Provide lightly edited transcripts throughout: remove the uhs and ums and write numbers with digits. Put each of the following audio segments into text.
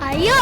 Ayo.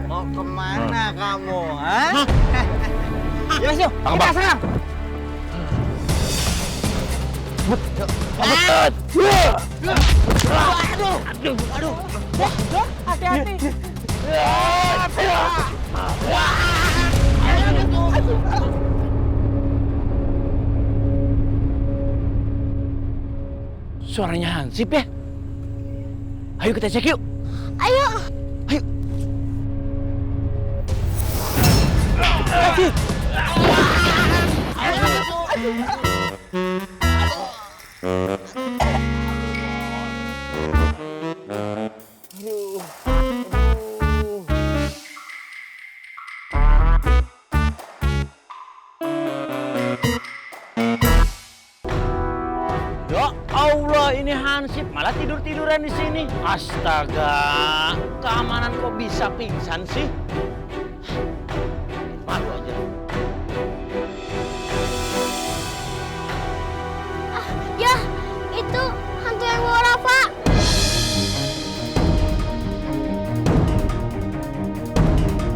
Mau kemana kamu, ha? Yuk, yuk, kita serang. Aduh. Hati-hati. Suaranya Hansip ya? Ayo kita cek yuk. Ayo. Ayo. Ya Allah, ini Hansip malah tidur-tiduran di sini. Astaga, keamanan kok bisa pingsan sih? Malu aja. Ya, itu hantu yang bawa Rafa.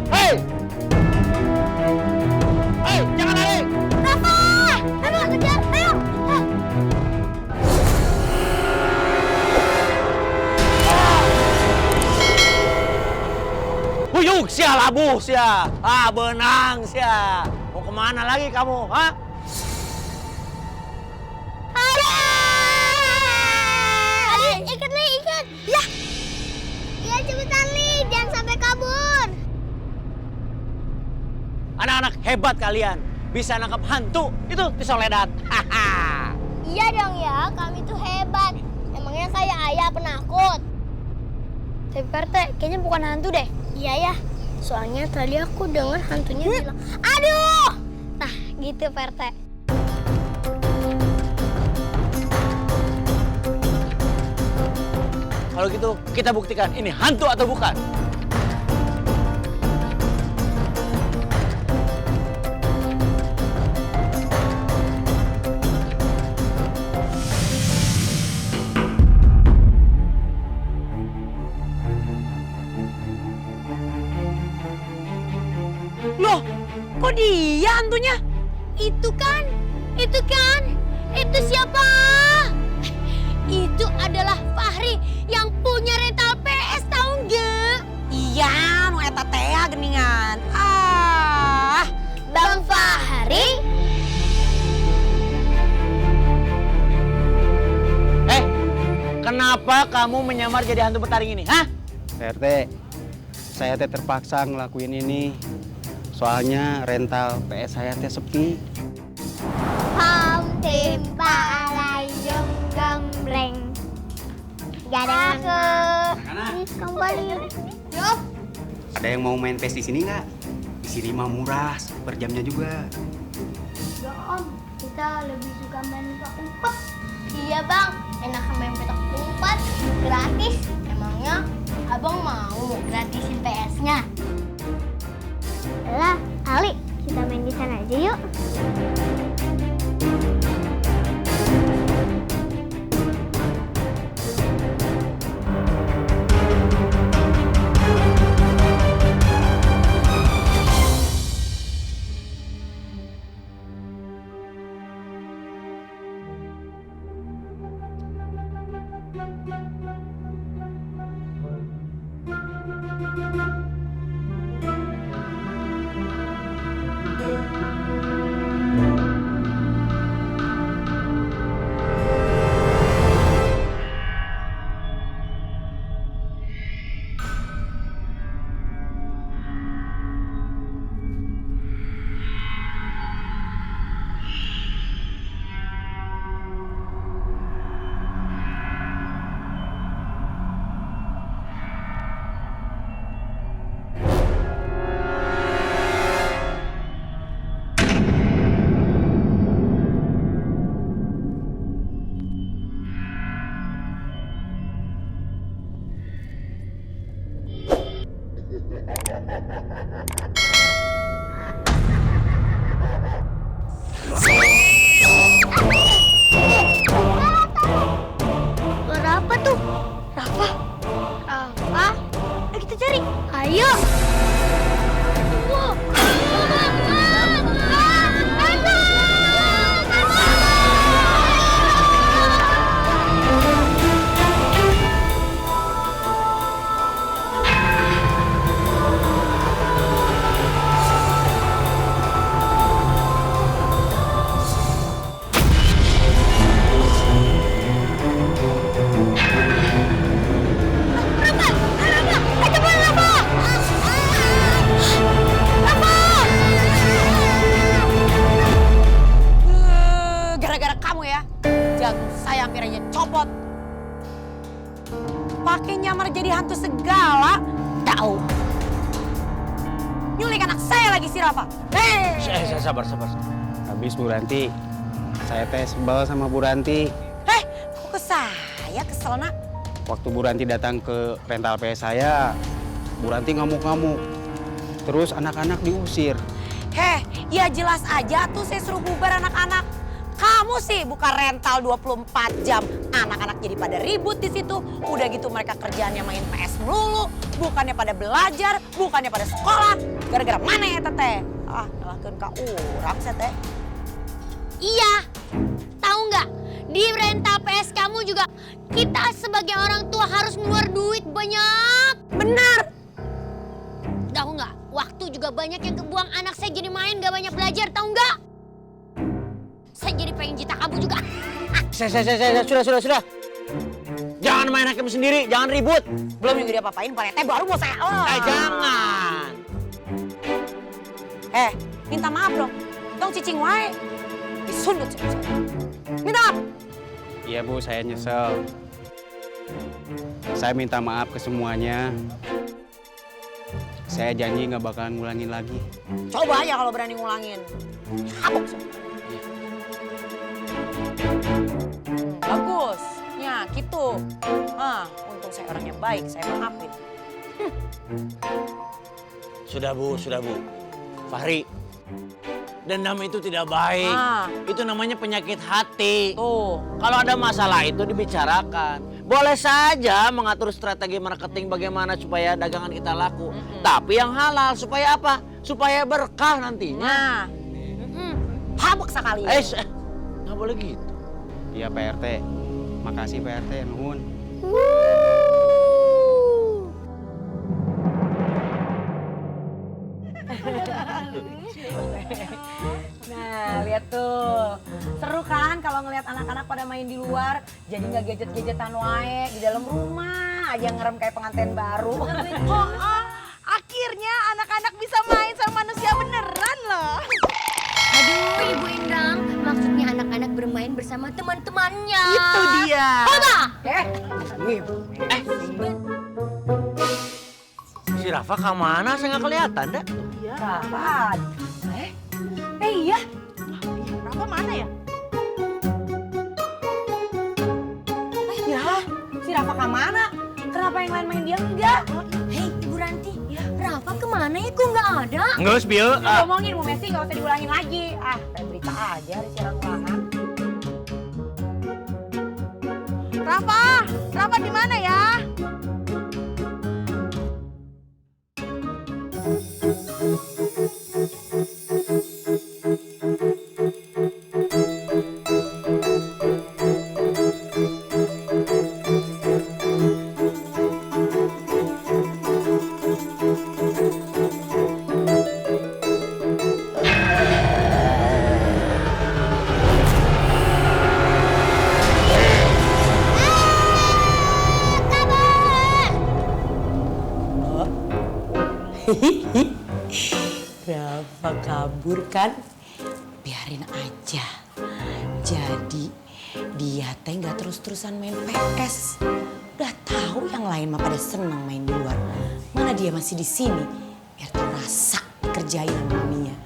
Hei! Hei, jangan lari! Rafa! Rafa, kejar, ayo. Huyuk, sia labuh, sia. Ah, benang, sia. Mau kemana lagi kamu, ha? Adik, ikat nih, ikat. Ya. Ya, cepetan nih, jangan sampai kabur. Anak-anak hebat kalian. Bisa nangkap hantu. Itu pisau ledat. Haha. Iya dong ya, kami tuh hebat. Emangnya kayak ayah penakut. Tapi Perte, kayaknya bukan hantu deh. Iya ya, soalnya tadi aku dengar hantunya bilang, aduh! Nah, gitu Perte. Kalau gitu kita buktikan ini hantu atau bukan. Loh, kok dia hantunya? Itu kan, itu siapa? Itu adalah Fahri yang punya rental PS, tahu nggak? Iya, nu eta teh geningan. Ah, Bang Fahri? Kenapa kamu menyamar jadi hantu betaring ini, hah? RT, saya teh terpaksa ngelakuin ini. Soalnya rental PS saya teh sepi. Hom timpa layung gembreng. Gak ada aku. Kembali. Yuk. Ada yang mau main PS di sini nggak? Di sini mah murah, per jamnya juga. Ya Om, kita lebih suka main petak umpet. Iya Bang, enak main petak umpet, gratis. Emangnya Abang mau gratisin PS-nya? Lah, Ali, kita main di sana aja yuk. Ayo. Tunggu. Gara-gara kamu ya, jagung saya hampir aja copot. Pakai nyamar jadi hantu segala, tahu? Nyulik anak saya lagi si Rafa. Hei! Sabar. Habis Bu Ranti, saya teh sebel sama Bu Ranti. Kok ke saya kesel nak? Waktu Bu Ranti datang ke rental PS saya, Bu Ranti ngamuk-ngamuk. Terus anak-anak diusir. Ya jelas aja tuh saya suruh bubar anak-anak. Kamu sih buka rental 24 jam. Anak-anak jadi pada ribut di situ. Udah gitu mereka kerjaannya main PS melulu. Bukannya pada belajar, bukannya pada sekolah. Gara-gara mana ya teteh? Nyalakeun ka urang saya teh. Iya. Tahu nggak? Di rental PS kamu juga kita sebagai orang tua harus ngeluar duit banyak. Benar. Tahu nggak? Waktu juga banyak yang kebuang, anak saya jadi main gak banyak belajar, tahu nggak? Saya jadi pengen cita kamu juga. Sudah. Jangan main hakim sendiri, jangan ribut. Belum juga diapa-apain, Pak Rete baru mau saya. Jangan. Minta maaf dong. Dong cicing wae. Disundut sih. Minta maaf. Iya Bu, saya nyesel. Saya minta maaf ke semuanya. Saya janji nggak bakalan ngulangin lagi. Coba aja kalau berani ngulangin. Habuk. Bagus. Ya gitu. Untung saya orangnya baik, saya maafin. Sudah Bu. Fahri, dendam itu tidak baik. Itu namanya penyakit hati. Tuh. Kalau ada masalah itu dibicarakan. Boleh saja mengatur strategi marketing bagaimana supaya dagangan kita laku. Tapi yang halal supaya apa? Supaya berkah nantinya. Habuk sekali. Nggak boleh gitu. Iya Pak RT. Makasih Pak RT, nuhun. Nah, lihat tuh. Seru kan kalau ngelihat anak-anak pada main di luar. Jadi nggak gadget-gadgetan wae. Di dalam rumah aja ngerem kayak pengantin baru. Akhirnya anak-anak bisa main sama manusia beneran loh. Aduh, Ibu Endang, maksudnya anak-anak bermain bersama teman-temannya. Itu dia. Apa? Si Rafa kemana? Saya nggak kelihatan dah. Rafa. Iya. Rafa mana ya? Ya, si Rafa kemana? Kenapa yang lain main dia enggak? Hei, Ibu Ranti, Rafa kemana ya? Kok nggak ada? Nggak, Bill. Ngomongin Bu Messi nggak usah diulangin lagi. Kayak berita aja di siaran ulangan. Rafa di mana ya? Rafa kabur kan? Biarin aja. Jadi dia teh nggak terus-terusan main PS. Udah tahu yang lain mah pada senang main di luar. Mana dia masih di sini? Biar tahu rasa kerjain sama maminya.